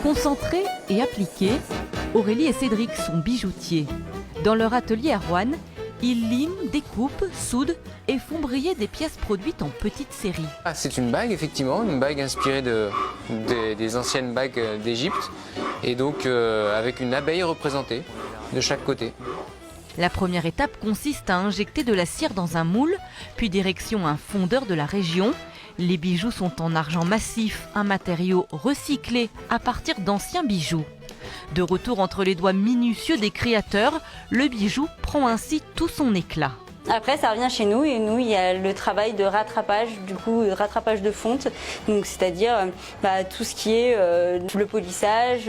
Concentrés et appliqués, Aurélie et Cédric sont bijoutiers. Dans leur atelier à Roanne, ils liment, découpent, soudent et font briller des pièces produites en petites séries. C'est une bague, effectivement, une bague inspirée des anciennes bagues d'Égypte et donc avec une abeille représentée de chaque côté. La première étape consiste à injecter de la cire dans un moule, puis direction un fondeur de la région. Les bijoux sont en argent massif, un matériau recyclé à partir d'anciens bijoux. De retour entre les doigts minutieux des créateurs, le bijou prend ainsi tout son éclat. Après, ça revient chez nous et nous, il y a le travail de rattrapage, rattrapage de fonte, donc c'est-à-dire tout ce qui est le polissage,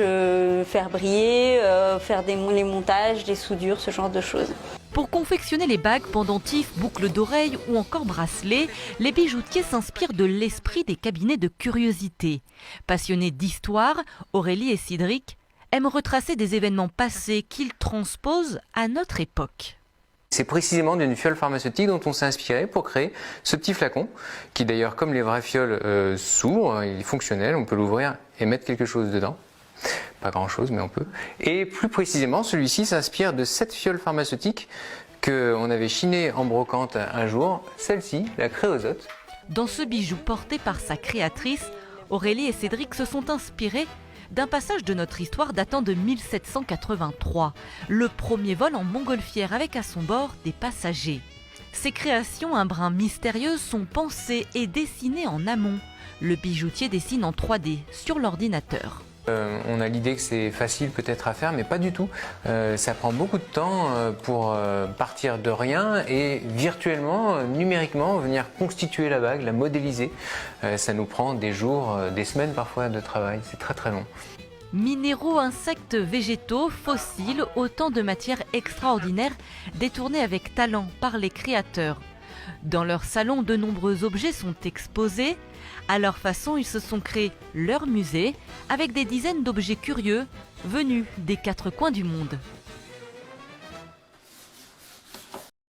faire briller, faire les montages, les soudures, ce genre de choses. Pour confectionner les bagues, pendentifs, boucles d'oreilles ou encore bracelets, les bijoutiers s'inspirent de l'esprit des cabinets de curiosité. Passionnés d'histoire, Aurélie et Cédric aiment retracer des événements passés qu'ils transposent à notre époque. C'est précisément d'une fiole pharmaceutique dont on s'est inspiré pour créer ce petit flacon, qui d'ailleurs, comme les vraies fioles, s'ouvre, il est fonctionnel, on peut l'ouvrir et mettre quelque chose dedans. Pas grand chose, mais on peut. Et plus précisément, celui-ci s'inspire de cette fiole pharmaceutique qu'on avait chinée en brocante un jour, celle-ci, la créosote. Dans ce bijou porté par sa créatrice, Aurélie et Cédric se sont inspirés d'un passage de notre histoire datant de 1783, le premier vol en montgolfière avec à son bord des passagers. Ces créations un brin mystérieuses sont pensées et dessinées en amont. Le bijoutier dessine en 3D sur l'ordinateur. On a l'idée que c'est facile peut-être à faire, mais pas du tout. Ça prend beaucoup de temps pour partir de rien et virtuellement, numériquement, venir constituer la bague, la modéliser. Ça nous prend des jours, des semaines parfois de travail. C'est très très long. Minéraux, insectes, végétaux, fossiles, autant de matières extraordinaires détournées avec talent par les créateurs. Dans leur salon, de nombreux objets sont exposés. À leur façon, ils se sont créés leur musée avec des dizaines d'objets curieux venus des 4 coins du monde.